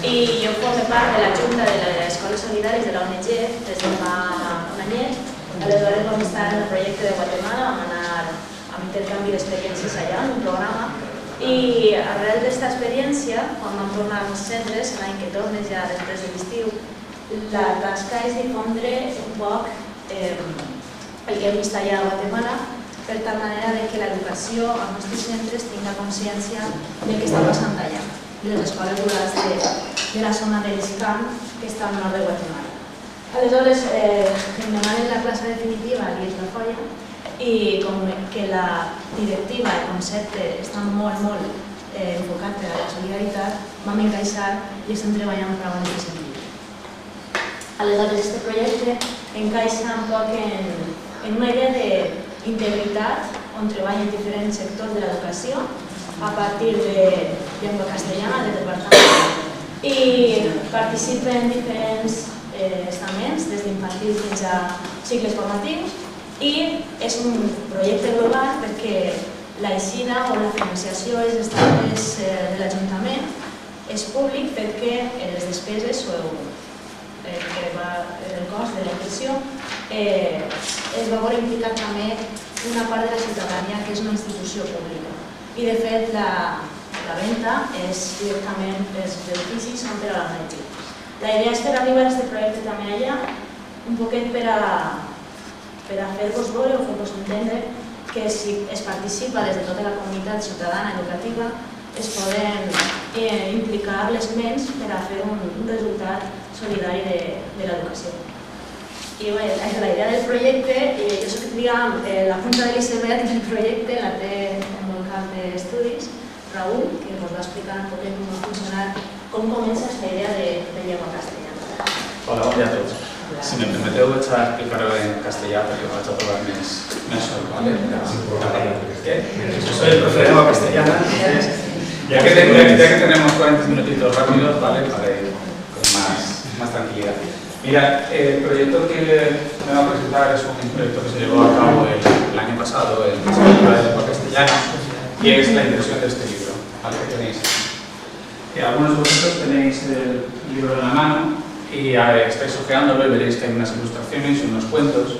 i jo formo part de la Junta de les Escoles Solidàries de la ONG des de fa un anyet. Aleshores vam estar en el projecte de Guatemala, vam anar amb intercanvi d'experiències allà, en un programa, i arrel d'aquesta experiència, quan vam tornar als centres, l'any que tornes ja després de l'estiu, la tasca és difondre un poc el que hem vist allà a Guatemala, per tal manera que l'educació als nostres centres tinga consciència del que està passant allà, de les escoles rurals de la zona de l'Escam, que està al nord de Guatemala. Aleshores, em demanen la classe definitiva a l'IES La Folla i com que la directiva, el concepte, està molt enfocat per a la solidaritat, vam encaixar i estem treballant per a un sentit. Aleshores, aquest projecte encaixa un poc en una idea d'integritat on treballen diferents sectors de l'educació a partir de llengua castellana del departament i participen diferents estaments, des d'infantils fins a cicles formatius, i és un projecte global perquè l'eixida o la financiació és d'estables de l'Ajuntament, és públic perquè les despeses o el cost de la inversió es va veure implicat també una part de la ciutadania que és una institució pública. I de fet la venda és directament, els beneficis són per a l'ONG. La idea és fer arribar aquest projecte també allà, un poquet per a fer-vos veure o fer-vos entendre que si es participa des de tota la comunitat ciutadana educativa es poden implicar les ments per a fer un resultat solidari de l'educació. I la idea del projecte, jo soc la punta de l'iceberg del projecte, la té en el camp d'estudis, Raúl, que ens va explicar un poquet com va funcionar, com comença aquesta idea de llengua castellana. Hola, bon dia a tots. Si me permeteu, vaig a explicar-ho en castellà perquè ho vaig a provar més sol, ¿vale? Soy el profe de lengua castellana, ya que tenemos 40 minutitos rápidos, ¿vale? Para ir con más tranquilidad. Mira, el proyecto que me va a presentar es un proyecto que se llevó a cabo el año pasado en la Escuela de Lengua Castellana y es la impresión de este libro, ¿vale? Que tenéis. Algunos de vosotros tenéis el libro en la mano y estáis hojeándolo y veréis que hay unas ilustraciones y unos cuentos,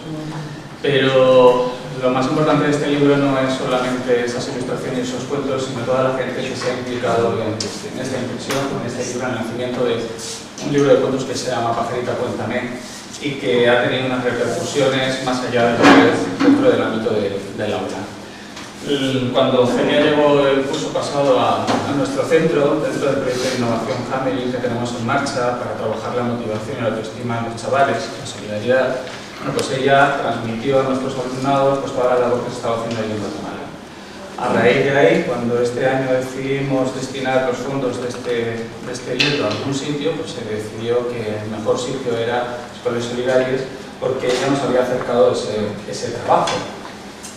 pero lo más importante de este libro no es solamente esas ilustraciones y esos cuentos, sino toda la gente que se ha implicado en esta impresión, en este libro, en el nacimiento de un libro de cuentos que se llama Pajarita Cuéntame y que ha tenido unas repercusiones más allá de lo que es dentro del ámbito del aula. Cuando Eugenia llegó el curso pasado a nuestro centro, dentro del proyecto de innovación Hamelin que tenemos en marcha para trabajar la motivación y la autoestima en los chavales, la solidaridad, bueno, pues ella transmitió a nuestros alumnados pues, toda la labor que se estaba haciendo ahí en Guatemala. A raíz de ahí, cuando este año decidimos destinar los fondos de este libro a algún sitio, pues se decidió que el mejor sitio era Escoles Solidarias porque ella nos había acercado ese trabajo.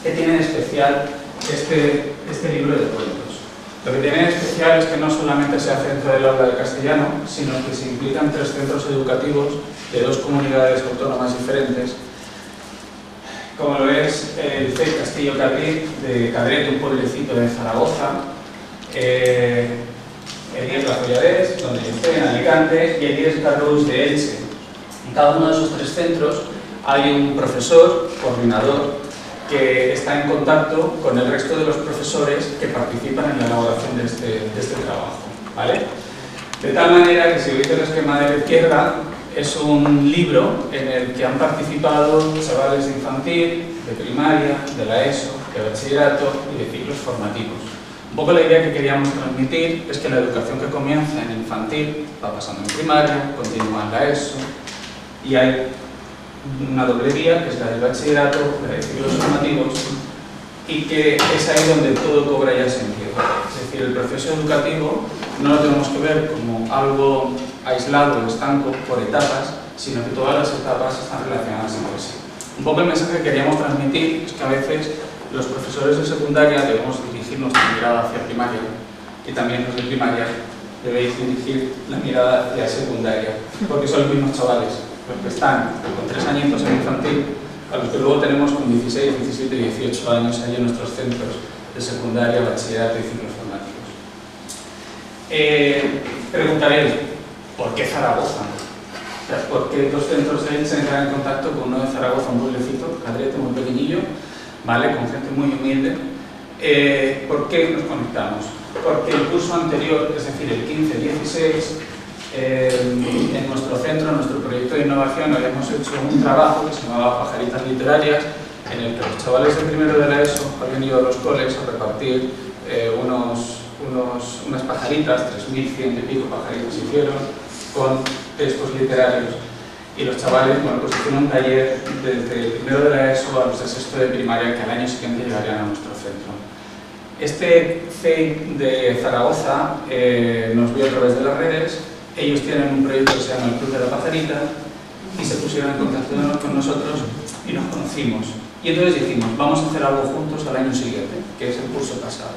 ¿Qué tiene de especial este libro de cuentos? Lo que tiene de especial es que no solamente se hace dentro del aula de castellano, sino que se implican 3 centros educativos de 2 comunidades autónomas diferentes, como lo es el CEI Castillo Cadí de Cadret, un pueblecito de Zaragoza, el IES La Folladés, donde yo estoy en Alicante, y el IES Carrous de Elche. En cada uno de esos 3 centros hay un profesor, coordinador, que está en contacto con el resto de los profesores que participan en la elaboración de este trabajo, ¿vale? De tal manera que si veis el esquema de la izquierda, es un libro en el que han participado chavales de infantil, de primaria, de la ESO, de bachillerato y de ciclos formativos. Un poco la idea que queríamos transmitir es que la educación que comienza en infantil va pasando en primaria, continúa en la ESO y hay una doble vía, que es la del bachillerato, la de ciclos formativos, y que es ahí donde todo cobra ya sentido. Es decir, el proceso educativo no lo tenemos que ver como algo aislado, estanco, por etapas, sino que todas las etapas están relacionadas entre sí. Un poco el mensaje que queríamos transmitir es que a veces los profesores de secundaria debemos dirigir nuestra mirada hacia primaria y también los de primaria debéis dirigir la mirada hacia secundaria, porque son los mismos chavales. Los que están con 3 añitos en infantil, a los que luego tenemos con 16, 17 y 18 años ahí en nuestros centros de secundaria, bachillerato y ciclos formativos. Preguntaréis, ¿por qué Zaragoza? O sea, ¿por qué dos centros de Elche entran en contacto con uno de Zaragoza, un pueblecito, Cadrete, muy pequeñillo, ¿vale? Con gente muy humilde? ¿Por qué nos conectamos? Porque el curso anterior, es decir, el 15-16, en nuestro centro, en nuestro proyecto de innovación, habíamos hecho un trabajo que se llamaba Pajaritas Literarias, en el que los chavales de primero de la ESO habían ido a los coles a repartir unas pajaritas, 3.100 y pico pajaritas hicieron, con textos literarios. Y los chavales, bueno, pues hicieron un taller desde el primero de la ESO a los de sexto de primaria, que al año siguiente llegarían a nuestro centro. Este CEI de Zaragoza nos vio a través de las redes. Ellos tienen un proyecto que se llama el Club de la Pajarita y se pusieron en contacto con nosotros y nos conocimos. Y entonces dijimos, vamos a hacer algo juntos al año siguiente, que es el curso pasado.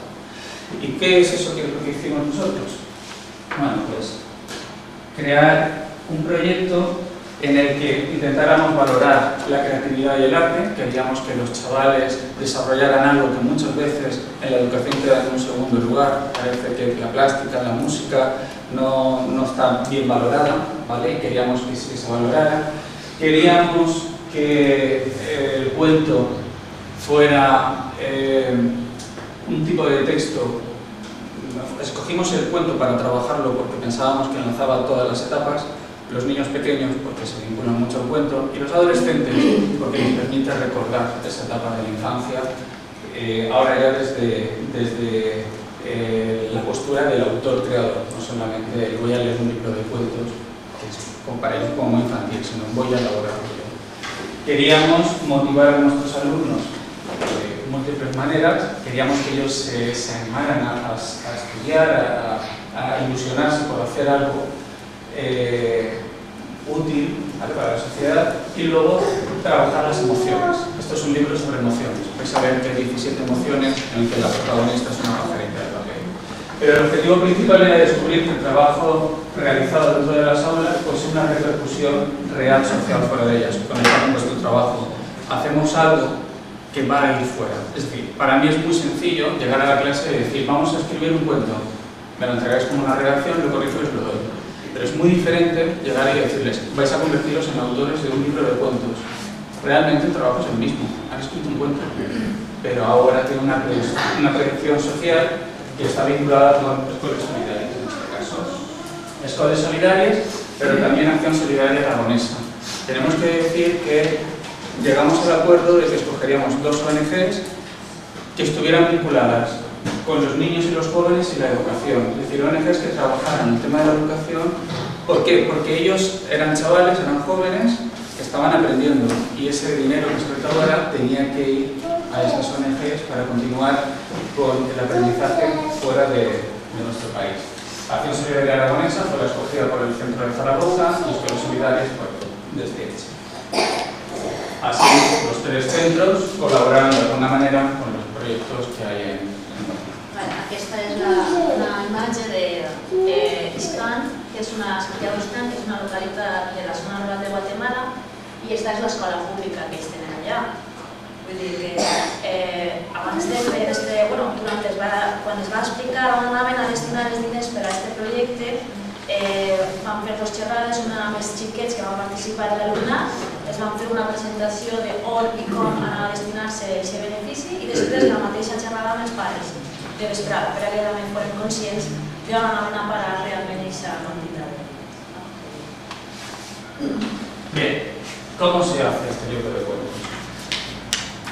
¿Y qué es eso que hicimos nosotros? Bueno, pues crear un proyecto en el que intentáramos valorar la creatividad y el arte, queríamos que los chavales desarrollaran algo que muchas veces en la educación queda en un segundo lugar. Parece que la plástica, la música no está bien valorada, ¿vale? Y queríamos que sí se valorara. Queríamos que el cuento fuera un tipo de texto. Escogimos el cuento para trabajarlo porque pensábamos que enlazaba todas las etapas. Los niños pequeños porque se vinculan mucho al cuento y los adolescentes porque les permite recordar esa etapa de la infancia, ahora ya desde la postura del autor-creador, no solamente voy a leer un libro de cuentos, que es para ellos como infantil, sino voy a elaborarlo yo. Queríamos motivar a nuestros alumnos de múltiples maneras, queríamos que ellos se animaran a estudiar, a ilusionarse por hacer algo útil, ¿vale?, para la sociedad, y luego trabajar las emociones. Esto es un libro sobre emociones. Vais a ver que hay 17 emociones en el que la protagonista es una pajarita de papel. Pero el objetivo principal era descubrir que el trabajo realizado dentro de las aulas pues una repercusión real social fuera de ellas. Conectamos nuestro trabajo, hacemos algo que va a ir fuera. Es decir, para mí es muy sencillo llegar a la clase y decir, vamos a escribir un cuento, me lo entregáis como una redacción, lo corrijo y os lo doy. Pero es muy diferente llegar y decirles, vais a convertiros en autores de un libro de cuentos. Realmente el trabajo es el mismo, han escrito un cuento, pero ahora tiene una proyección social que está vinculada con escuelas solidarias, en este caso. Escuelas solidarias, pero también Acción Solidaria Aragonesa. Tenemos que decir que llegamos al acuerdo de que escogeríamos dos ONGs que estuvieran vinculadas con los niños y los jóvenes y la educación. Es decir, ONGs que trabajaran el tema de la educación. ¿Por qué? Porque ellos eran chavales, eran jóvenes, que estaban aprendiendo y ese dinero que se recaudara tenía que ir a esas ONGs para continuar con el aprendizaje fuera de nuestro país. Acción Solidaria Aragonesa fue la escogida por el Centro de Zaragoza y Escuelas Solidarias desde Elche. Así, los tres centros colaboraron de alguna manera con los proyectos que hay en Bueno, aquesta és una imatge d'Ixcan, que és Santiago Ixcan, que és una localitat de la zona rural de Guatemala, i aquesta és l'escola pública que ells tenen allà. Vull dir que abans de fer, quan es va explicar on anaven a destinar els diners per a aquest projecte, vam fer dos xerrades, una amb els xiquets que van participar de l'alumnat, es van fer una presentació d'on i com anava a destinar-se aquest benefici i després la mateixa xerrada amb els pares de vesprada, per a que també fossin conscients d'on anaven a parar realment aquesta quantitat. Bien, ¿cómo se hace este libro de cuentos?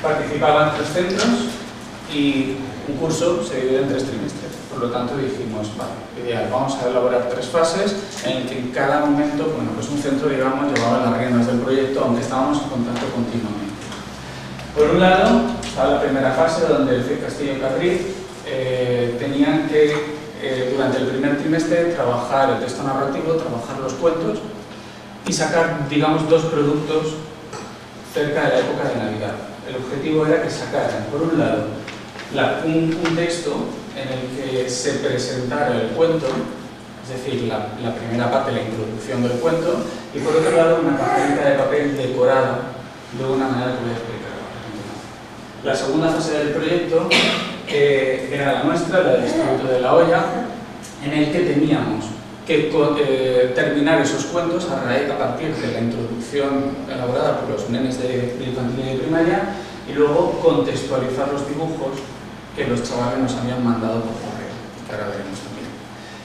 Participaban 3 centros y un curso se divide en 3 trimestres. Por lo tanto dijimos, vale, ideal, vamos a elaborar 3 fases en el que en cada momento, bueno, pues un centro, digamos, llevaba las riendas del proyecto, aunque estábamos en contacto continuamente. Por un lado, estaba la primera fase donde el CEI Castillo Cadriz tenían que, durante el primer trimestre, trabajar el texto narrativo, trabajar los cuentos y sacar, digamos, 2 productos cerca de la época de Navidad. El objetivo era que sacaran, por un lado, un texto en el que se presentara el cuento, es decir, la primera parte, la introducción del cuento, y por otro lado una pajarita de papel decorada de una manera que voy a explicar. La segunda fase del proyecto era la nuestra, la del Instituto de la Olla, en el que teníamos que terminar esos cuentos a partir de la introducción elaborada por los nenes de infantil y de primaria, y luego contextualizar los dibujos que los chavales nos habían mandado por correo, que ahora veremos también.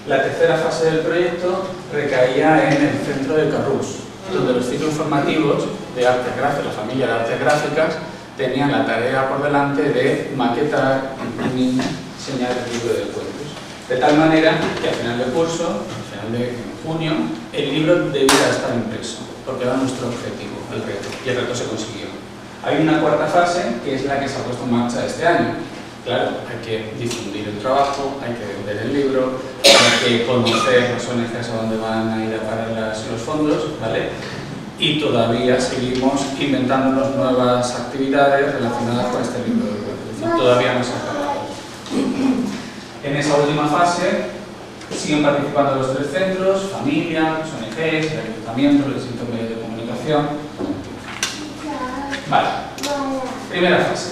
La tercera fase del proyecto recaía en el centro de Carrús, donde los ciclos formativos de artes gráficas, la familia de artes gráficas, tenían la tarea por delante de maquetar, imprimir, diseñar el libro de cuentos. De tal manera que al final del curso, al final de junio, el libro debía estar impreso, porque era nuestro objetivo, el reto, y el reto se consiguió. Hay una cuarta fase, que es la que se ha puesto en marcha este año. Claro, hay que difundir el trabajo, hay que vender el libro, hay que conocer las ONGs a dónde van a ir a parar los fondos, ¿vale? Y todavía seguimos inventándonos nuevas actividades relacionadas con este libro de cuentos. Es decir, todavía no se ha acabado. En esa última fase siguen participando los 3 centros, familia, los ONGs, el ayuntamiento, los distintos medios de comunicación. Vale. Primera fase,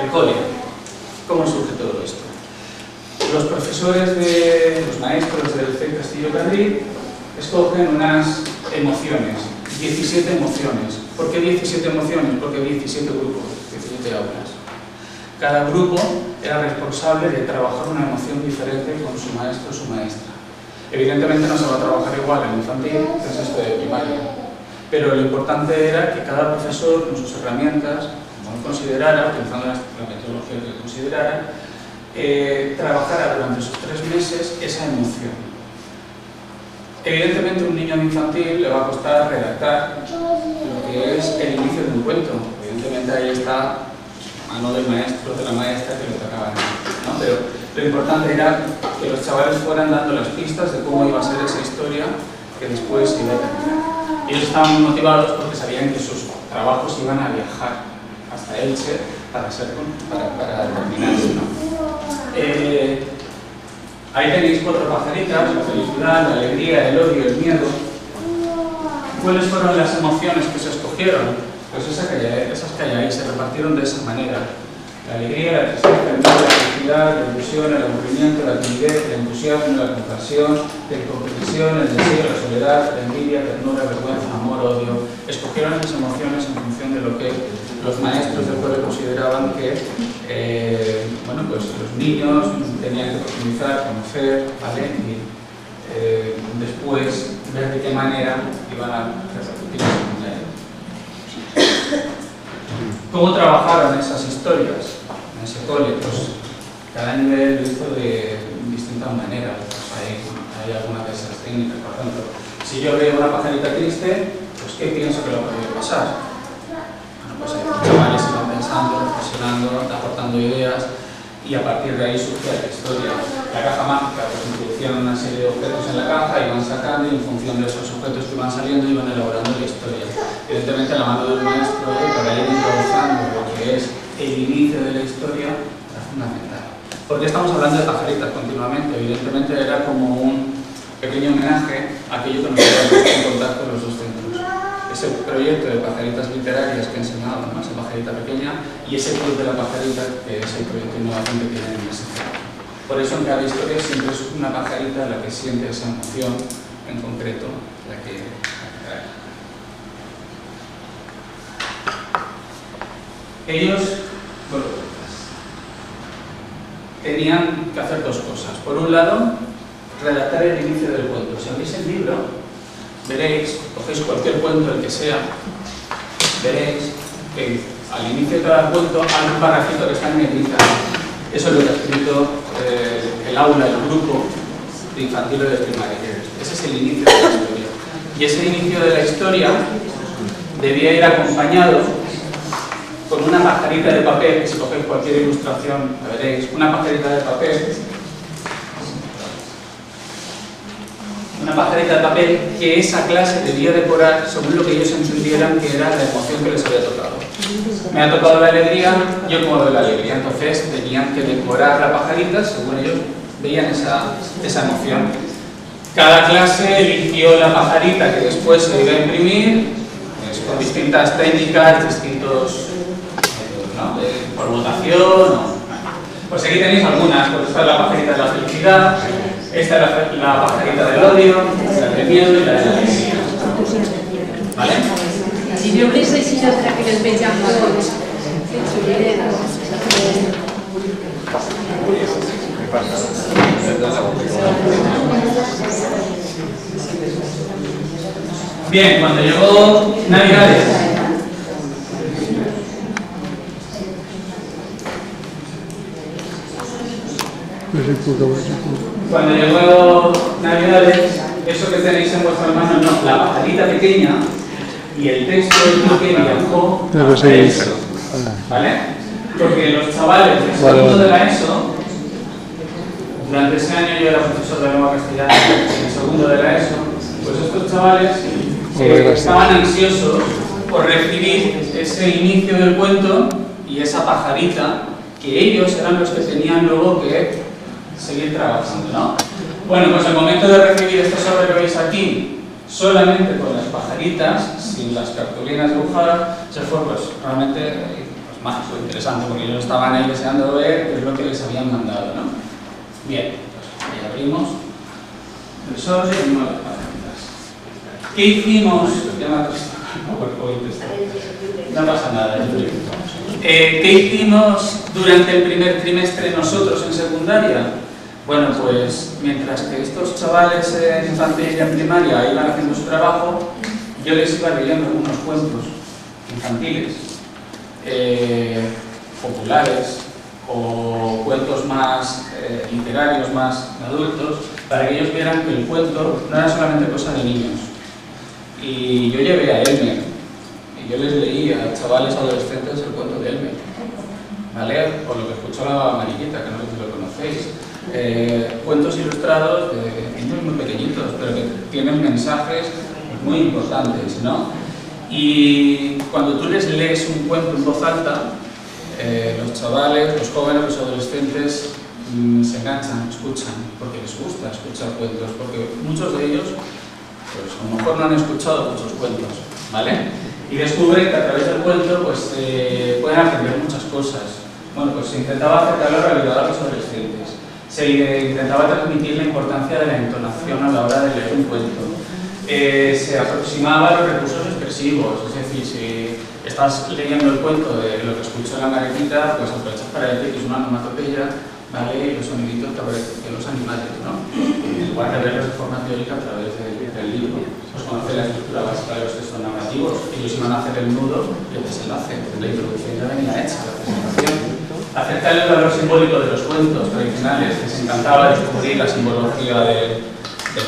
el cole. ¿Cómo surge todo esto? Los profesores los maestros del CEI Castillo Cadrí escogen unas emociones, 17 emociones. ¿Por qué 17 emociones? Porque 17 grupos, 17 aulas. Cada grupo era responsable de trabajar una emoción diferente con su maestro o su maestra. Evidentemente no se va a trabajar igual en infantil que en sexto de primaria, pero lo importante era que cada profesor con sus herramientas, como él considerara, utilizando la metodología que considerara, trabajara durante esos 3 meses esa emoción. Evidentemente un niño de infantil le va a costar redactar lo que es el inicio de un cuento. Evidentemente ahí está mano del maestro, de la maestra que lo tocaba, ¿no? Pero lo importante era que los chavales fueran dando las pistas de cómo iba a ser esa historia que después se iba a terminar. Ellos estaban muy motivados porque sabían que sus trabajos iban a viajar hasta Elche para terminarse, ¿no? Ahí tenéis 4 pajaritas: la felicidad, la alegría, el odio, el miedo. ¿Cuáles fueron las emociones que se escogieron? Pues esas que hay ahí se repartieron de esa manera. La alegría, la tristeza, el miedo, la felicidad, la ilusión, el aburrimiento, la timidez, el entusiasmo, la compasión, la incomprensión, el deseo, la soledad, la envidia, ternura, vergüenza, amor, odio. Escogieron esas emociones en función de lo que los maestros del cole consideraban que bueno, pues los niños tenían que profundizar, conocer, ¿vale? Y después ver de qué manera iban a repercutir en ellos. ¿Cómo trabajaron esas historias en ese cole? Pues cada nivel lo hizo de distintas maneras. Pues hay algunas de esas técnicas. Por ejemplo, si yo veo una pajarita triste, pues ¿qué pienso que lo puede pasar? Bueno, pues los chavales iban pensando, reflexionando, aportando ideas, y a partir de ahí surgía la historia. La caja mágica, pues introducían una serie de objetos en la caja, iban sacando, y en función de esos objetos que iban saliendo iban elaborando la historia. Evidentemente la mano del maestro para ir introduciendo lo que es el inicio de la historia era fundamental. ¿Por qué estamos hablando de pajaritas continuamente? Evidentemente era como un pequeño homenaje a aquello que nos había puesto en contacto los 2 centros. Ese proyecto de pajaritas literarias que enseñábamos, ¿no? Esa pajarita pequeña, y ese club de la pajarita, que es el proyecto de innovación que tienen en ese centro. Por eso en cada historia siempre es una pajarita la que siente esa emoción en concreto, la que trae. Ellos, bueno, tenían que hacer 2 cosas. Por un lado, redactar el inicio del cuento. Si abrís el libro, veréis, cogéis cualquier cuento, el que sea, veréis que al inicio de cada cuento hay un parrafito que está en negrita. Eso es lo que ha escrito el aula, el grupo de infantil o de primaria. Ese es el inicio de la historia. Y ese inicio de la historia debía ir acompañado con una pajarita de papel, que si cogéis cualquier ilustración, la veréis, una pajarita de papel, que esa clase debía decorar según lo que ellos entendieran que era la emoción que les había tocado. Me ha tocado la alegría, yo como veo la alegría, entonces tenían que decorar la pajarita según ellos veían esa emoción. Cada clase eligió la pajarita que después se iba a imprimir, pues, con distintas técnicas, distintos ¿no? Por votación. Pues aquí tenéis algunas, pues está la pajarita de la felicidad, Esta es la pajarita del odio, la del miedo y la de la alegría. ¿Vale? Si vi oblisse si que les veig amb tots. Bien, cuando llegó Navidades, eso que tenéis en vuestras manos, no, la pajarita pequeña y el texto del que viajó a ESO, ¿vale? Porque los chavales del segundo de la ESO, durante ese año yo era profesor de lengua castellana en el segundo de la ESO, pues estos chavales estaban ansiosos por recibir ese inicio del cuento y esa pajarita que ellos eran los que tenían luego que seguir trabajando, ¿no? Bueno, pues el momento de recibir este sobre que veis aquí, solamente con las pajaritas, sin las cartulinas dibujadas, se fue pues realmente pues, mágico, interesante, porque ellos estaban ahí deseando ver qué es lo que les habían mandado, ¿no? Bien, pues ahí abrimos el sobre y vimos las pajaritas. ¿Qué hicimos? No pasa nada, ¿qué hicimos durante el primer trimestre nosotros en secundaria? Bueno, pues mientras que estos chavales en infantil y en primaria iban haciendo su trabajo, yo les iba leyendo algunos cuentos infantiles, populares, o cuentos más literarios, más adultos, para que ellos vieran que el cuento no era solamente cosa de niños. Y yo llevé a Elmer, y yo les leí a chavales adolescentes el cuento de Elmer, ¿vale? O lo que escuchó la Mariquita, que no sé si lo conocéis. Cuentos ilustrados de niños muy pequeñitos, pero que tienen mensajes muy importantes, ¿no? Y cuando tú les lees un cuento en voz alta, los chavales, los jóvenes, los adolescentes se enganchan, escuchan, porque les gusta escuchar cuentos, porque muchos de ellos pues a lo mejor no han escuchado muchos cuentos, ¿vale? Y descubren que a través del cuento pues pueden aprender muchas cosas. Bueno, pues se intentaba acercar la realidad a los adolescentes, se intentaba transmitir la importancia de la entonación a la hora de leer un cuento, se aproximaba a los recursos expresivos, es decir, si estás leyendo el cuento de lo que escuchó la Mariquita, pues aprovechas para decir que es una onomatopeya, ¿vale? Y los soniditos que aparecen de los animales, ¿no? En lugar de verlos de forma teórica a través del libro. Pues conocer la estructura básica de los textos narrativos. Ellos iban a hacer el nudo y el desenlace. La introducción ya venía hecha, la presentación. Acercar el valor simbólico de los cuentos tradicionales. Les encantaba descubrir la simbología del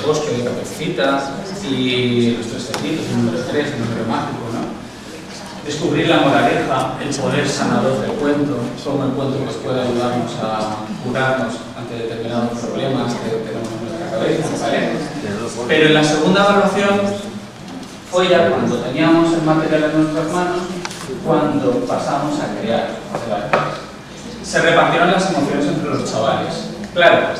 bosque de Caperucita y los tres cerditos, el número 3, el número mágico, ¿no? Descubrir la moraleja, el poder sanador del cuento, cómo el cuento nos puede ayudarnos a curarnos ante determinados problemas que tenemos en nuestra cabeza, ¿vale? Pero en la segunda evaluación fue ya cuando teníamos el material en nuestras manos, cuando pasamos a crear, se repartieron las emociones entre los chavales. Claro,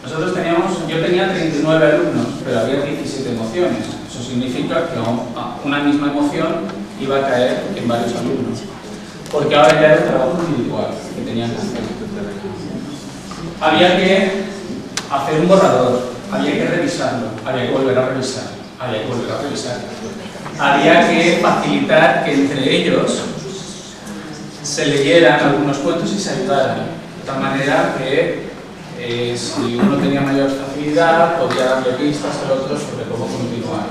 yo tenía 39 alumnos, pero había 17 emociones. Eso significa que una misma emoción iba a caer en varios alumnos, porque ahora ya era el trabajo individual que tenían que hacer. Había que hacer un borrador, había que revisarlo, había que volver a revisar, había que volver a revisar. Había que facilitar que entre ellos se leyeran algunos cuentos y se ayudaran, de tal manera que si uno tenía mayor facilidad podía darle pistas al otro sobre cómo continuar.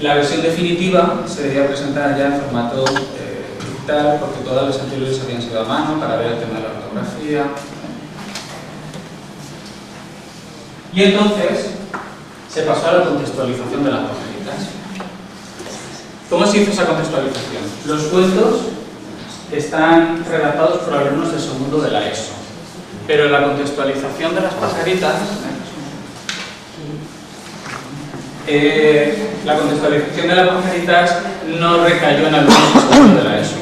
La versión definitiva se debía presentar ya en formato digital, porque todas las anteriores habían sido a mano para ver el tema de la ortografía. Y entonces se pasó a la contextualización de las pajaritas. ¿Cómo se hizo esa contextualización? Los cuentos están redactados por alumnos de segundo de la ESO, pero la contextualización de las pajaritas, no recayó en alumnos de segundo de la ESO.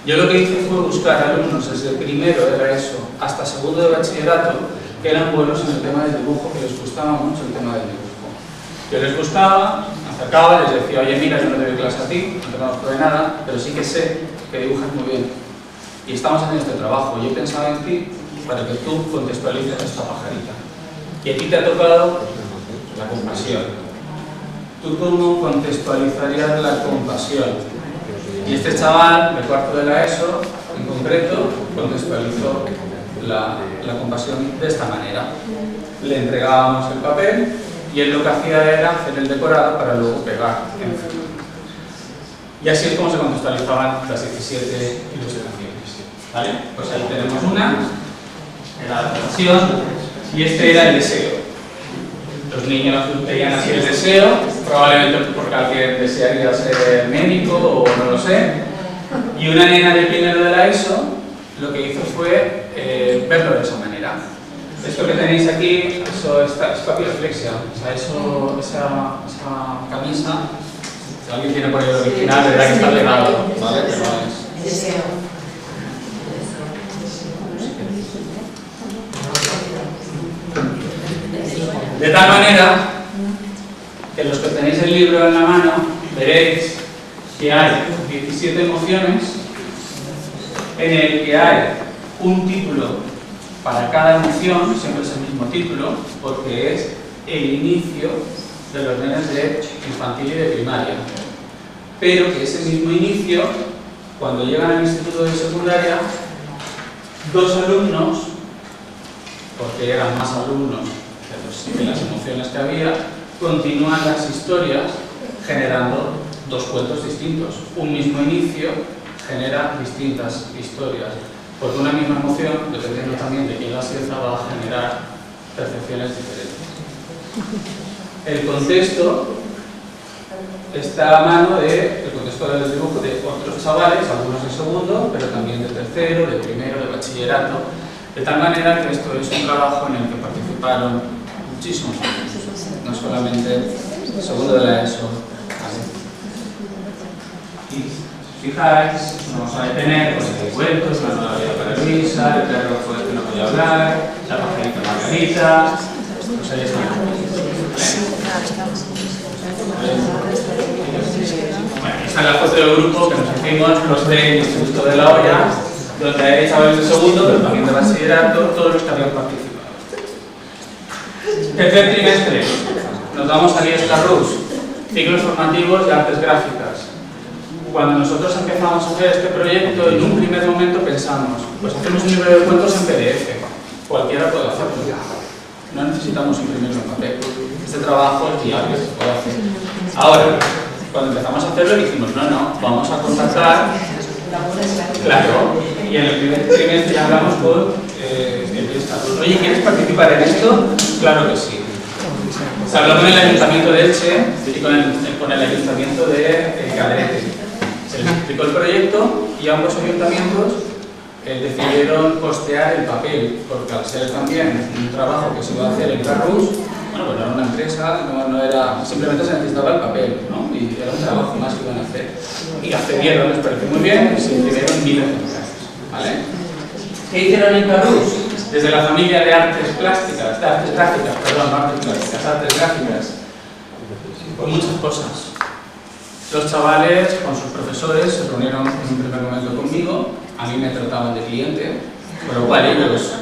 Yo lo que hice fue buscar alumnos desde primero de la ESO hasta segundo de bachillerato que eran buenos en el tema del dibujo, que les gustaba mucho el tema del dibujo. Yo les buscaba, me acercaba, les decía, oye mira, yo no te doy clase a ti, no te conozco de nada, pero sí que sé que dibujas muy bien. Y estamos haciendo este trabajo, yo pensaba en ti para que tú contextualices esta pajarita. Y aquí te ha tocado la compasión. ¿Tú cómo contextualizarías la compasión? Y este chaval de cuarto de la ESO, en concreto, contextualizó la compasión de esta manera. Le entregábamos el papel y él lo que hacía era hacer el decorado para luego pegar encima. Y así es como se contextualizaban las 17 ilustraciones. ¿Vale? Pues ahí tenemos una, era la compasión, y este era el deseo. Los niños veían así el deseo, probablemente porque alguien desearía ser médico o no lo sé. Y una nena de primero de la ESO lo que hizo fue verlo de esa manera. Esto que tenéis aquí, eso es papiroflexia. O sea, esa camisa, si alguien tiene por ahí el original, verá que está pegado, ¿vale? Pero no es. De tal manera que los que tenéis el libro en la mano veréis que hay 17 emociones en el que hay un título para cada emoción, siempre es el mismo título, porque es el inicio de los nenes de infantil y de primaria. Pero que ese mismo inicio, cuando llegan al instituto de secundaria, dos alumnos, porque eran más alumnos de las emociones que había, continúan las historias generando dos cuentos distintos. Un mismo inicio genera distintas historias, porque una misma emoción, dependiendo también de quién la sienta, va a generar percepciones diferentes. El contexto está a mano del contexto del dibujo de otros chavales, algunos de segundo, pero también de tercero, de primero, de bachillerato, de tal manera que esto es un trabajo en el que participaron muchísimos niños, no solamente segundo de la ESO. Y si fijáis, nos vamos a detener con el cuentos, la nueva vida para Luisa, el perro fue el que no podía hablar, la pajarita Margarita, pues ahí está. Bueno, esta es la foto del grupo que nos hicimos los del Instituto de la Olla, donde hay chavales de segundo, pero también de bachillerato, todos los que habían participado. Tercer trimestre, nos vamos a Lies Carrús, ciclos formativos de artes gráficas. Cuando nosotros empezamos a hacer este proyecto, en un primer momento pensamos, pues hacemos un libro de cuentos en PDF, cualquiera puede hacerlo. No necesitamos imprimirlo en papel. Este trabajo es diario, se puede hacer. Ahora, cuando empezamos a hacerlo dijimos, no, vamos a contactar, claro, y en el primer trimestre ya hablamos con el Estado. Oye, ¿quieres participar en esto? Claro que sí. Se habló con el Ayuntamiento de Elche y con el Ayuntamiento de Cadete. Se les explicó el proyecto y ambos ayuntamientos decidieron costear el papel, porque al ser también un trabajo que se iba a hacer en Carrús, bueno, pues no era una empresa, no era, simplemente se necesitaba el papel, ¿no? Y era un trabajo más que iban a hacer. Y accedieron, les pareció muy bien, y se imprimieron 1000 ejemplares, ¿vale? ¿Qué hicieron en Carrús? Desde la familia de artes plásticas, artes gráficas, pues muchas cosas. Los chavales con sus profesores se reunieron en un primer momento conmigo, a mí me trataban de cliente, con lo cual ellos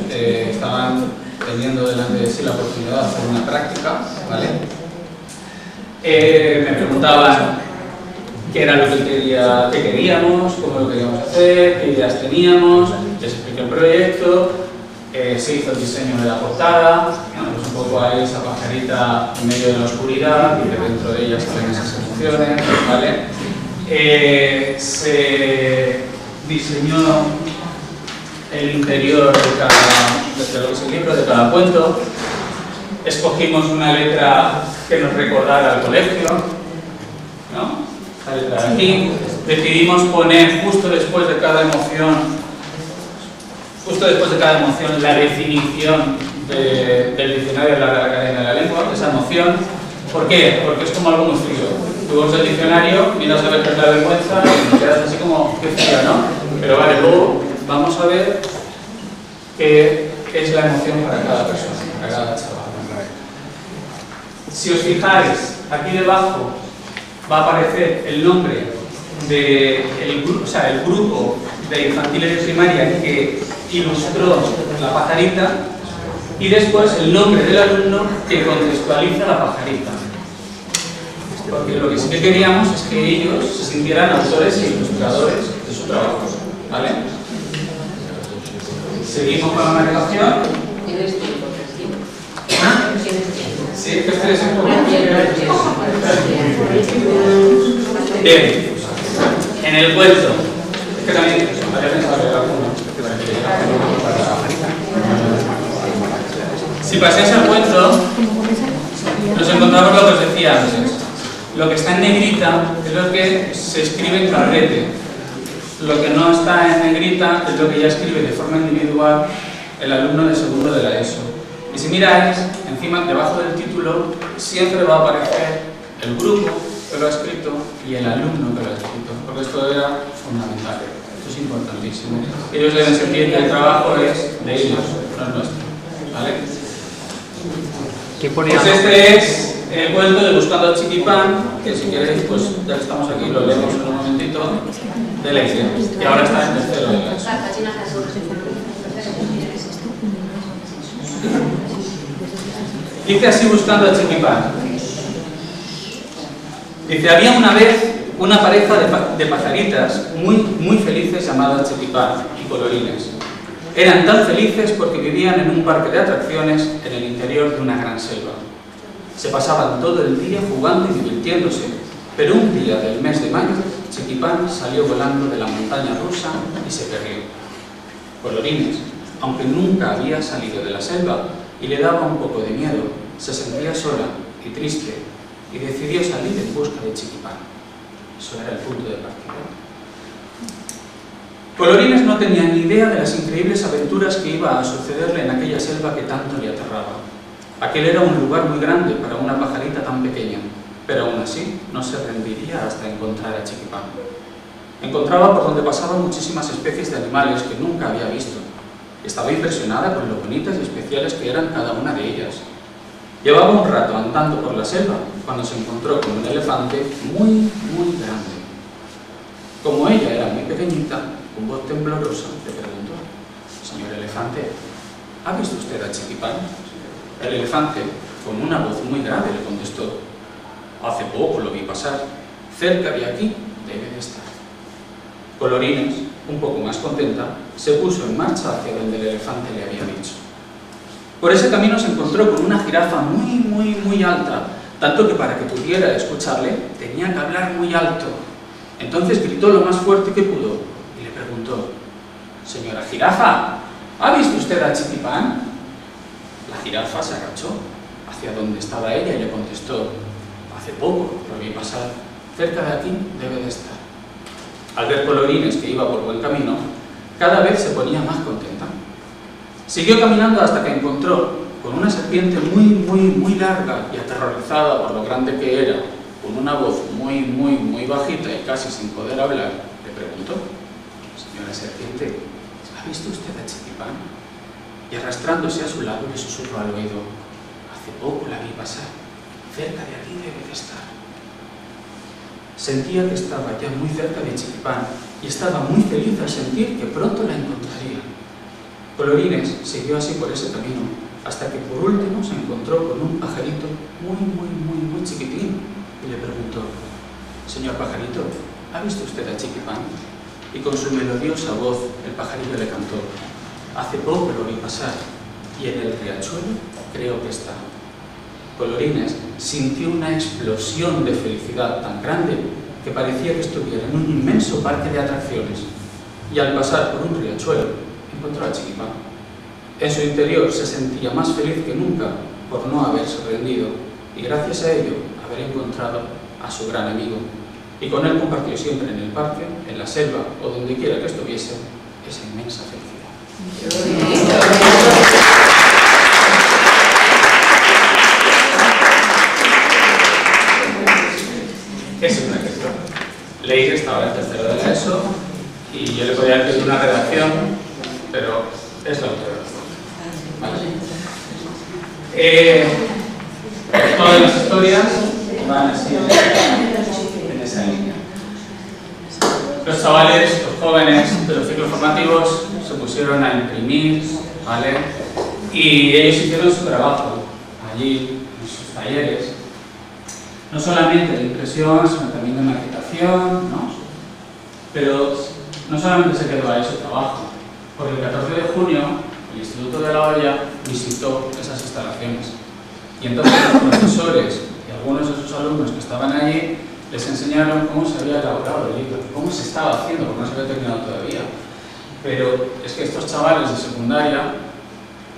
estaban teniendo delante de sí la oportunidad de hacer una práctica, ¿vale? Me preguntaban qué era lo que queríamos, cómo lo queríamos hacer, qué ideas teníamos, les expliqué el proyecto, se hizo el diseño de la portada, pues un poco ahí esa pajarita en medio de la oscuridad y que dentro de ella salen esas emociones, ¿vale? Se diseñó el interior de lo que es el libro, de cada cuento. Escogimos una letra que nos recordara al colegio, ¿no? La letra de aquí. Decidimos poner justo después de cada emoción, la definición del diccionario de la Real Academia de la Lengua, de esa emoción. ¿Por qué? Porque es como algo muy frío. Tú vas del diccionario, miras a ver qué es la vergüenza y te quedas así como, qué frío, ¿no? Pero vale, luego vamos a ver qué es la emoción para cada persona, para cada chaval. Si os fijáis, aquí debajo va a aparecer el nombre del grupo, o sea, el grupo de infantil y de primaria que ilustró la pajarita y después el nombre del alumno que contextualiza la pajarita. Porque lo que sí que queríamos es que ellos se sintieran autores e ilustradores de su trabajo. ¿Vale? Seguimos con la navegación. Sí, que ustedes un poco. Bien. En el cuento. Es que también había pensado en alguno. Si pasáis al cuento, nos encontramos lo que os decía antes. Lo que está en negrita es lo que se escribe en carrete. Lo que no está en negrita es lo que ya escribe de forma individual el alumno de segundo de la ESO. Y si miráis, encima, debajo del título, siempre va a aparecer el grupo que lo ha escrito y el alumno que lo ha escrito, porque esto era fundamental. Esto es importantísimo. Ellos deben sentir que el trabajo es de ellos, no es nuestro. ¿Vale? Pues este es el cuento de Buscando a Chiquipán, que si queréis, pues ya que estamos aquí, lo leemos en un momentito, de la idea, que ahora está en tercero de la ESO. Dice así Buscando a Chiquipán. Dice, había una vez una pareja de pajaritas muy felices llamadas Chiquipán y Colorines. Eran tan felices porque vivían en un parque de atracciones en el interior de una gran selva. Se pasaban todo el día jugando y divirtiéndose, pero un día del mes de mayo, Chiquipán salió volando de la montaña rusa y se perdió. Colorines, aunque nunca había salido de la selva y le daba un poco de miedo, se sentía sola y triste y decidió salir en busca de Chiquipán. Eso era el punto de partida. Colorines no tenía ni idea de las increíbles aventuras que iba a sucederle en aquella selva que tanto le aterraba. Aquel era un lugar muy grande para una pajarita tan pequeña, pero aún así no se rendiría hasta encontrar a Chiquipán. Encontraba por donde pasaban muchísimas especies de animales que nunca había visto. Estaba impresionada con lo bonitas y especiales que eran cada una de ellas. Llevaba un rato andando por la selva cuando se encontró con un elefante muy grande. Como ella era muy pequeñita, con voz temblorosa le preguntó: «Señor elefante, ¿ha visto usted a Chiquipán?». El elefante, con una voz muy grave, le contestó: «Hace poco lo vi pasar. Cerca de aquí debe de estar». Colorines, un poco más contenta, se puso en marcha hacia donde el elefante le había dicho. Por ese camino se encontró con una jirafa muy alta, tanto que para que pudiera escucharle tenía que hablar muy alto. Entonces gritó lo más fuerte que pudo y le preguntó: «Señora jirafa, ¿ha visto usted a Chiquipán?». La jirafa se agachó hacia donde estaba ella y le contestó: «Hace poco lo vi pasar. Cerca de aquí debe de estar». Al ver Colorines que iba por buen camino, cada vez se ponía más contenta. Siguió caminando hasta que encontró con una serpiente muy larga y aterrorizada por lo grande que era, con una voz muy bajita y casi sin poder hablar, le preguntó: «Señora serpiente, ¿ha visto usted a Chiquipán?». Y arrastrándose a su lado le susurró al oído: «Hace poco la vi pasar. Cerca de aquí debe de estar». Sentía que estaba ya muy cerca de Chiquipán y estaba muy feliz al sentir que pronto la encontraría. Colorines siguió así por ese camino, hasta que por último se encontró con un pajarito muy chiquitín y le preguntó: «Señor pajarito, ¿ha visto usted a Chiquipán?». Y con su melodiosa voz el pajarito le cantó: «Hace poco lo vi pasar y en el riachuelo creo que está». Colorines sintió una explosión de felicidad tan grande que parecía que estuviera en un inmenso parque de atracciones, y al pasar por un riachuelo encontró a Chiquipán. En su interior se sentía más feliz que nunca por no haberse rendido y gracias a ello haber encontrado a su gran amigo, y con él compartió siempre en el parque, en la selva o donde quiera que estuviese esa inmensa felicidad. Es un ejemplo. Leire estaba en tercero de la ESO y yo le podía pedir una redacción, pero es la autora. ¿Vale? Todas las historias van así en esa línea. Los chavales, los jóvenes de los ciclos formativos se pusieron pusieron a imprimir, ¿vale? Y ellos hicieron su trabajo allí, en sus talleres, no solamente de impresión, sino también de maquetación, ¿no? Pero no solamente se quedó ahí su trabajo, porque el 14 de junio el Instituto de La Hoya visitó esas instalaciones. Y entonces los profesores y algunos de sus alumnos que estaban allí les enseñaron cómo se había elaborado el libro, cómo se estaba haciendo, porque no se había terminado todavía. Pero es que estos chavales de secundaria,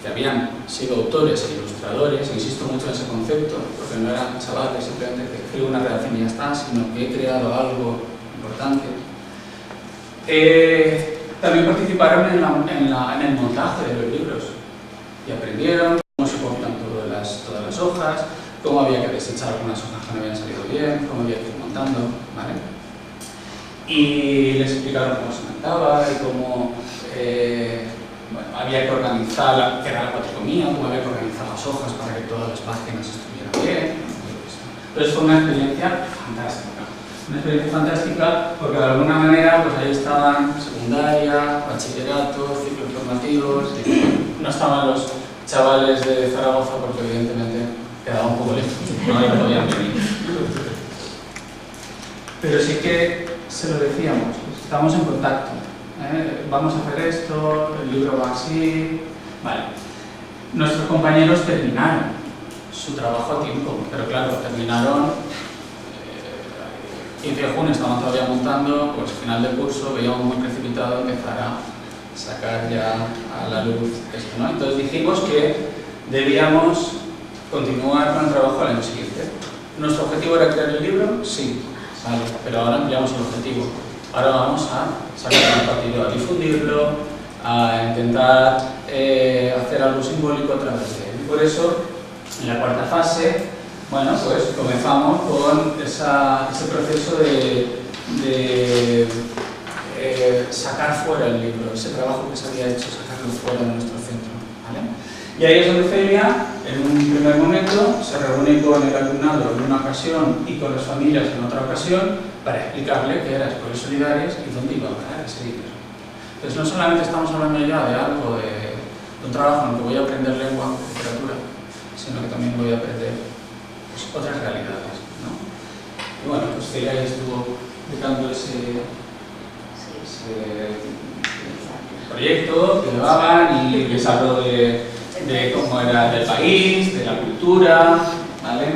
que habían sido autores e ilustradores, insisto mucho en ese concepto, porque no eran chavales simplemente que escribo una redacción y ya está, sino que he creado algo importante, también participaron en el montaje de los libros y aprendieron cómo se cortan todas las hojas, cómo había que desechar algunas hojas que no habían salido bien, cómo había que ir montando, ¿vale? Y les explicaron cómo se montaba y cómo bueno, había que organizar, que era la cuatricomía, cómo había que organizar las hojas para que todas las páginas estuvieran bien. Entonces fue una experiencia fantástica. Una experiencia fantástica porque de alguna manera pues ahí estaban secundaria, bachillerato, ciclos formativos, no estaban los chavales de Zaragoza porque evidentemente quedaba un poco lejos, no podían venir. Pero sí que se lo decíamos, estamos en contacto, vamos a hacer esto, el libro va así, vale. Nuestros compañeros terminaron su trabajo a tiempo, pero claro, terminaron 15 de junio, estaban todavía montando, pues final del curso veíamos muy precipitado empezar a sacar ya a la luz esto, ¿no? Entonces dijimos que debíamos continuar con el trabajo al año siguiente. ¿Nuestro objetivo era crear el libro? Sí, vale, pero ahora ampliamos el objetivo. Ahora vamos a sacar un partido, a difundirlo, a intentar hacer algo simbólico a través de él. Y por eso, en la cuarta fase, bueno, pues comenzamos con ese proceso de sacar fuera el libro, ese trabajo que se había hecho, sacarlo fuera de nuestro centro, ¿vale? Y ahí es donde Celia, en un primer momento, se reúne con el alumnado en una ocasión y con las familias en otra ocasión para explicarle qué era Escuelas Solidarias y dónde iba a parar ese libro. Entonces no solamente estamos hablando ya de algo, de un trabajo en el que voy a aprender lengua, literatura, sino que también voy a aprender pues, otras realidades, ¿no? Y bueno, pues Celia estuvo explicando ese proyecto que llevaban y les habló de cómo era el país, de la cultura, ¿vale?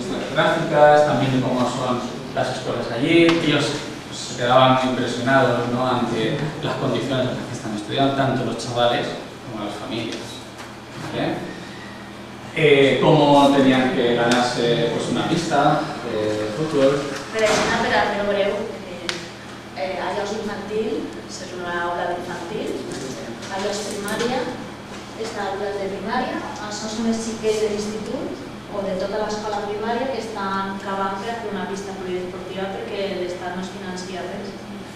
Las gráficas, también de cómo son las escuelas allí. Ellos pues, se quedaban muy impresionados, ¿no? Ante las condiciones en las que están estudiando, tanto los chavales como las familias, ¿vale? Cómo tenían que ganarse pues, una pista de fútbol. Per exemple, per a fer-ho breu, a llocs infantil, és una aula d'infantil, a llocs primària, està aules de primària, són els xiquets de l'institut o de tota l'escola primària que estan cavant per fer una pista poliesportiva perquè l'Estat no es financia res.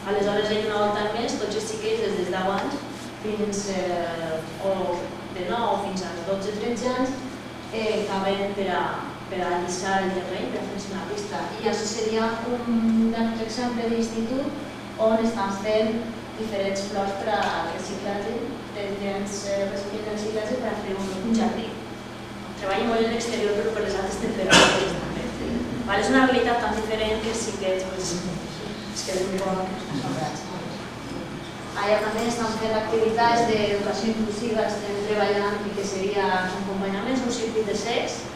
Aleshores, hi ha una volta més, tots els xiquets des de 10 anys fins de 9 fins als 12-13 anys caben per a allisar el terreny, per a fer-se una pista. I això seria un exemple d'institut on estan fent diferents flors per a reciclatge, diferents recipients de reciclatge per a fer un jardí. Treballen molt en l'exterior però per les altres temperatures també. És una realitat tan diferent que sí que es queden un poc assombrats. Allà també estan fent activitats d'educació inclusiva, estem treballant i que seria un acompanyament, un circuit de sex,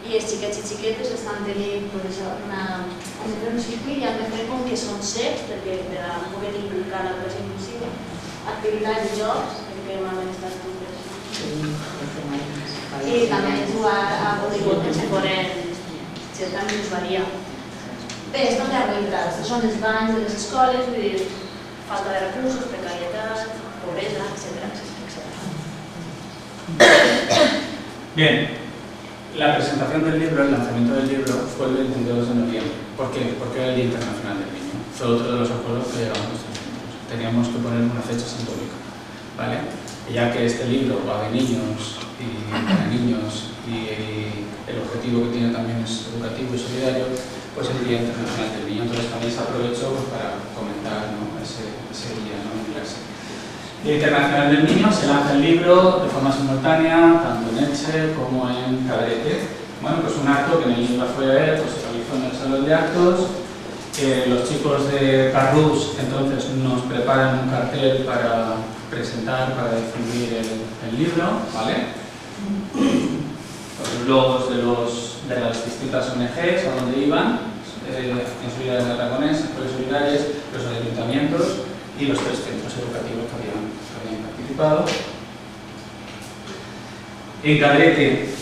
i els xiquets i xiquetes estan tenint un circuit i han de fer com que són secs per a poder implicar l'educació inclusiva, activitats i jocs, perquè normalment estan i també jugar a voleibol que se poden certament us varia. Bé, estan les realitats, són els banys de les escoles, vull dir, falta de recursos, precariedad, pobreza, etcétera, etcétera. Bien, la presentación del libro, el lanzamiento del libro fue el 22 de noviembre. ¿Por qué? Porque era el Día Internacional del Niño. Fue otro de los acuerdos que llegamos nosotros. Teníamos que poner una fecha simbólica, ¿vale? Y ya que este libro va de niños y para niños y el objetivo que tiene también es educativo y solidario, pues el Día Internacional del Niño. Entonces también se aprovechó pues, para comentar, ¿no? ese día, ¿no? en clase. Día Internacional del Niño, se lanza el libro de forma simultánea, tanto en Elche como en Cabarete. Bueno, pues un acto que en el libro fue pues, se realizó en el Salón de Actos. Los chicos de Carrús entonces nos preparan un cartel para presentar, para difundir el libro, ¿vale? Los logos de las distintas ONGs a donde iban, en Solidariedad de Aragonés, Escuelas Solidarias, los ayuntamientos y los 3 centros educativos que habían participado. En Cabarete,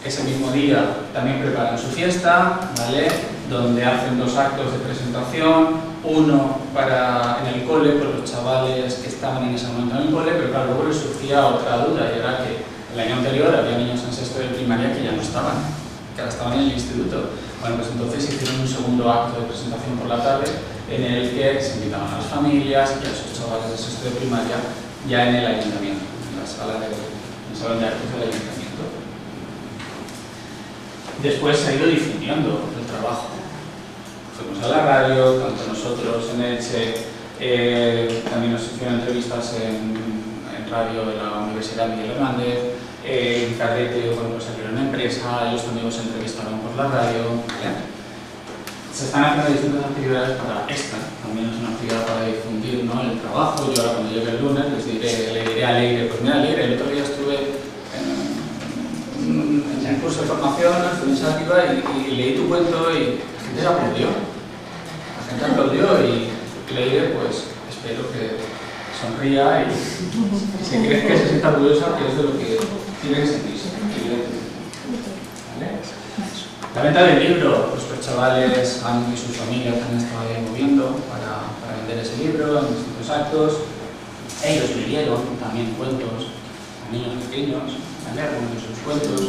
ese mismo día, también preparan su fiesta, ¿vale? Donde hacen 2 actos de presentación, uno en el cole, con los chavales que estaban en ese momento en el cole, pero claro, luego les surgía otra duda, y era que el año anterior había niños en sexto de primaria que ya no estaban, que ahora estaban en el instituto. Bueno, pues entonces hicieron un segundo acto de presentación por la tarde, en el que se invitaban a las familias y a esos chavales de sexto de primaria ya en el ayuntamiento, en el salón de actos del ayuntamiento. Después se ha ido difundiendo el trabajo. Fuimos a la radio, tanto nosotros en Elche, también nos hicieron entrevistas en radio de la Universidad Miguel Hernández, en Cabarete, bueno, pues aquí era una empresa, ellos también os entrevistaron por la radio, ¿vale? Se están haciendo distintas actividades para esta, también es una actividad para difundir, ¿no?, el trabajo. Yo ahora cuando llegue el lunes le diré a Leire, pues mira Leire, el otro día estuve en un curso de formación, estuve en Sátiva y leí tu cuento y la gente aplaudió. La gente aplaudió y Leire, pues espero que sonría y si crees que se sienta orgullosa, que es de lo que tiene que sentirse. ¿Vale? La venta del libro, pues los chavales y sus familias han estado ahí moviendo para vender ese libro en distintos actos. Ellos leyeron también cuentos a niños pequeños, ¿vale? Algunos de sus cuentos.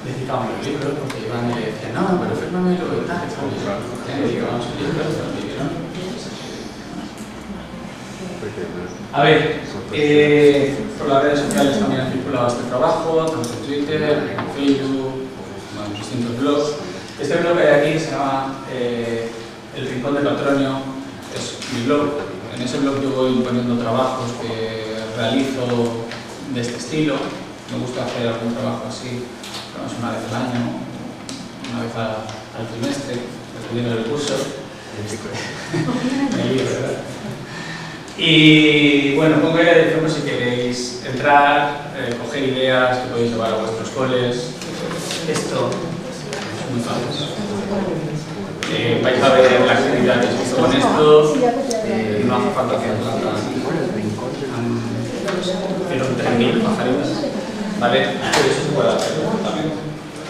Dedicaban los libros porque iban y le decían, no, pero fírmamelo y tal, le dedicábamos el libro y lo leyeron. A ver, por las redes sociales también han circulado este trabajo, tanto en Twitter, en Facebook, en distintos blogs. Este blog que hay aquí se llama El Rincón de Patronio, es mi blog. En ese blog yo voy poniendo trabajos que realizo de este estilo. Me gusta hacer algún trabajo así, una vez al año, una vez al trimestre, dependiendo del curso. Y bueno, pongo ahí la dirección si queréis entrar, coger ideas que podéis llevar a vuestros coles. Esto es muy fácil. Vais a ver la actividad que se hizo con esto. No hace falta hacer nada. Pero 3.000 pajaritas. ¿Vale? Pero eso se puede hacer también.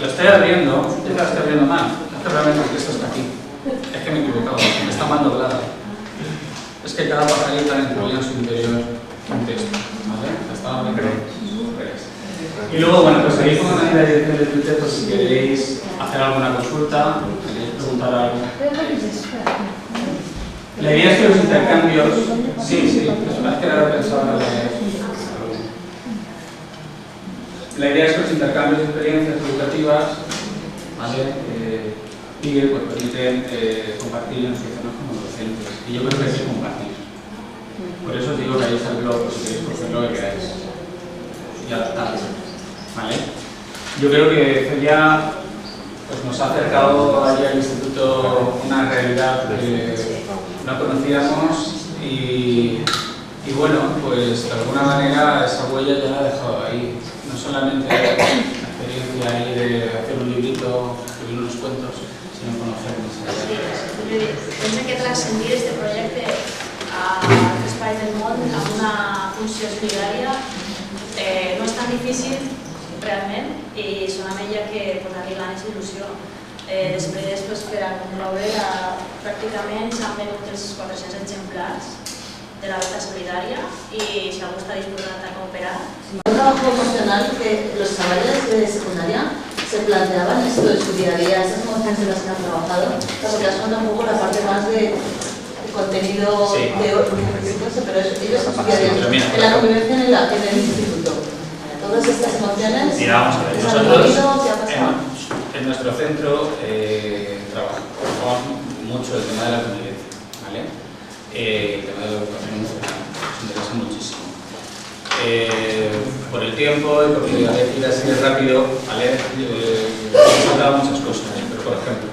Lo estoy abriendo, yo la estoy abriendo mal. Es que realmente esto está aquí. Es que me he equivocado, está mal doblada. Es que cada pajarita incluía en su interior un texto, ¿vale? Estaba bien. Y luego, bueno, pues ahí pongo también la dirección de Twitter por si queréis hacer alguna consulta, queréis preguntar algo. La idea es que los intercambios... Sí, es que ahora pensaba en la idea es que los intercambios de experiencias educativas, ¿vale? Pues permiten compartir instituciones como docentes. Y yo creo que hay que compartir. Por eso os digo que ahí está el blog, si queréis coger lo que queráis. Y adaptarlo. ¿Vale? Yo creo que Celia pues, nos ha acercado allí al instituto una realidad que no conocíamos y bueno, pues de alguna manera esa huella ya la ha dejado ahí. No solamente la experiencia ahí de hacer un librito, escribir unos cuentos, sino conocer más allá. Pensa que transcendir este projecte a l'espai del món amb una funció solidària no és tan difícil realment i solament hi ha que posar-li ganes i il·lusió. Després, per a concloure, pràcticament s'han venut els 400 exemplars de la venta solidària y si algún está dispuesto a cooperar. Un trabajo emocional que los chavales de secundaria se planteaban esto de su día a día, esas emociones en las que han trabajado, porque has contado un poco la parte más de contenido teórico, pero ellos en su día a día, en la convivencia en el instituto. Todas estas emociones, mira, vamos a ver, nosotros en nuestro centro trabajamos mucho el tema de la convivencia, ¿vale? El tema de la educación emocional es un interesa muchísimo. Por el tiempo y porque hay que ir así de rápido, ¿vale? Hemos hablado muchas cosas, pero por ejemplo,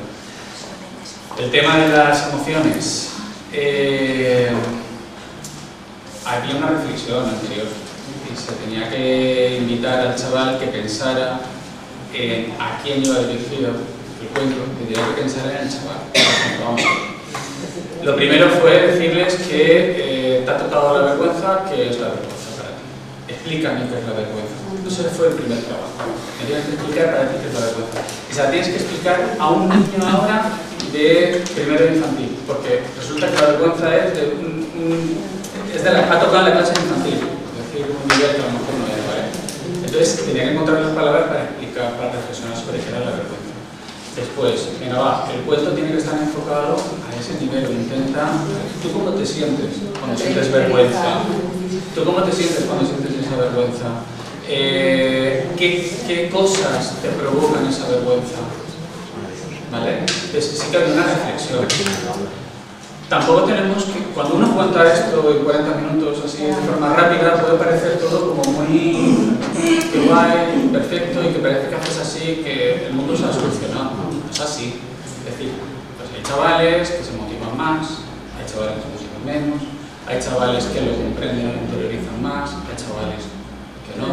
el tema de las emociones. Había una reflexión anterior y se tenía que invitar al chaval que pensara en a quién iba dirigido el cuento, que tenía que pensar en el chaval. Vamos. Lo primero fue decirles que te ha tocado la vergüenza, ¿qué es la vergüenza para ti? Explícame qué es la vergüenza. Ese fue el primer trabajo. Me tienes que explicar para ti qué es la vergüenza. Y se la tienes que explicar a un niño ahora de primero de infantil, porque resulta que la vergüenza es ha tocado en la clase infantil, es decir, un nivel que a lo mejor no es, ¿vale? Entonces tenía que encontrar las palabras para explicar, para reflexionar sobre qué era la vergüenza. Después, venga va, el cuento tiene que estar enfocado a ese nivel, intenta, ¿tú cómo te sientes cuando sientes vergüenza? ¿Tú cómo te sientes cuando sientes esa vergüenza? ¿Qué cosas te provocan esa vergüenza? ¿Vale? Entonces sí que hay una reflexión. Tampoco tenemos que, cuando uno cuenta esto en 40 minutos así de forma rápida, puede parecer todo como muy guay, perfecto y que parece que haces así, que el mundo se ha solucionado. No es así. Es decir, pues hay chavales que se motivan más, hay chavales que se motivan menos, hay chavales que lo comprenden y lo interiorizan más, hay chavales que no,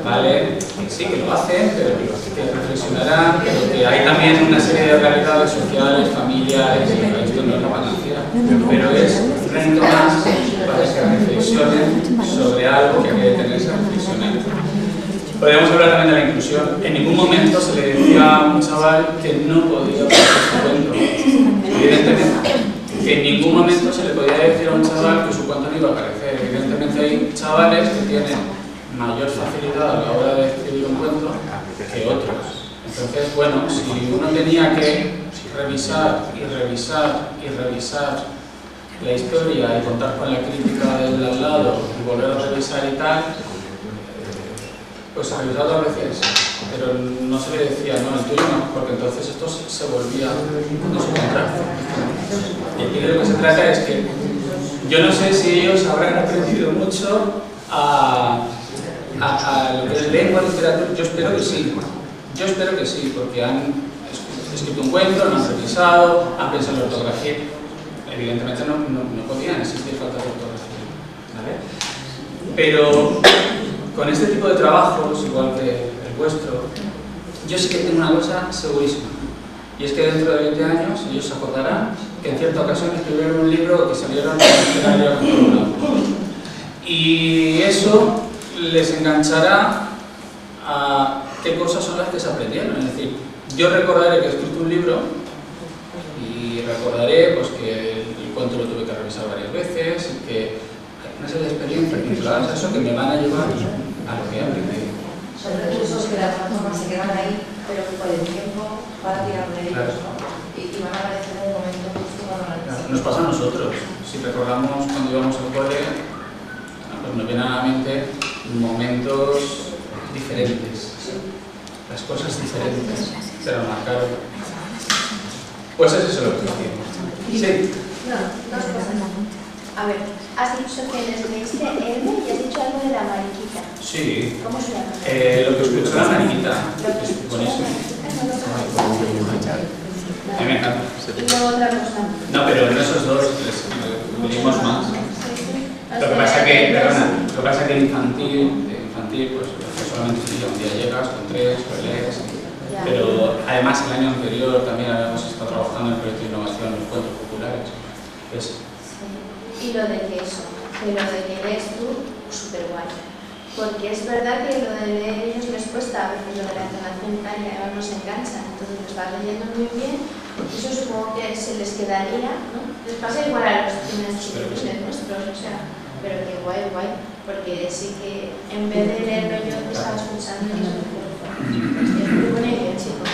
¿vale? Que sí, que lo hacen, pero que reflexionarán, pero que hay también una serie de realidades sociales, familiares, y esto no es la panacea, pero es un granito más para que reflexionen sobre algo que hay que detenerse a reflexionar. Podríamos hablar también de la inclusión. En ningún momento se le decía a un chaval que no podía pasar su cuento, evidentemente. Que en ningún momento se le podía decir a un chaval que su cuento no iba a aparecer. Evidentemente hay chavales que tienen mayor facilidad a la hora de escribir un cuento que otros. Entonces, bueno, si uno tenía que revisar la historia y contar con la crítica del al lado y volver a revisar y tal, pues se revisaba a veces, pero no se le decía, no, el tuyo no, porque entonces esto se volvía en su contra. Y aquí de lo que se trata es que yo no sé si ellos habrán aprendido mucho a lo que es lengua, literatura. Yo espero que sí, porque han escrito un cuento, lo han revisado, han pensado en la ortografía. Evidentemente no podían existir faltas de ortografía, ¿vale? Pero con este tipo de trabajos, igual que el vuestro, yo sí que tengo una cosa segurísima, y es que dentro de 20 años ellos se acordarán que en cierta ocasión escribieron un libro que salieron en el escenario. Y eso les enganchará a qué cosas son las que se aprendieron. Es decir, yo recordaré que he escrito un libro y recordaré pues, que el cuento lo tuve que revisar varias veces y que hay una serie de experiencias vinculadas a eso que me van a llevar a lo que he aprendido. Son recursos que de alguna forma se quedan ahí, pero que con el tiempo van a tirar de ellos, ¿no? Y van a aparecer en un momento justo cuando lo necesitan. Nos pasa a nosotros. Si recordamos cuando íbamos al cole, pues nos vienen a la mente momentos diferentes, las cosas diferentes, pero marcaron. Pues es eso lo que decimos. Sí. No, dos cosas. A ver, has dicho que les leíste Herme y has dicho algo de la mariquita. Sí. ¿Cómo se llama? Lo que escuchó la mariquita. Es buenísimo. A mí me encanta. Y luego otra cosa. No, pero en esos dos les unimos más. Lo que pasa que infantil, pues solamente un día llegas con 3, lo lees. Pero además el año anterior también habíamos estado trabajando en el proyecto de innovación en los cuentos populares. Sí. Y lo de que eso, que lo de que lees tú, súper guay. Porque es verdad que lo de leer ellos les cuesta, a veces lo de la entonación y tal, y además nos engancha. Entonces los vas leyendo muy bien. Eso supongo que se les quedaría, ¿no? Les pasa igual a los primeros chiquitines nuestros, o sea, pero que guay, porque sí que en vez de leerlo yo te estaba escuchando y eso es muy buena idea, chicos.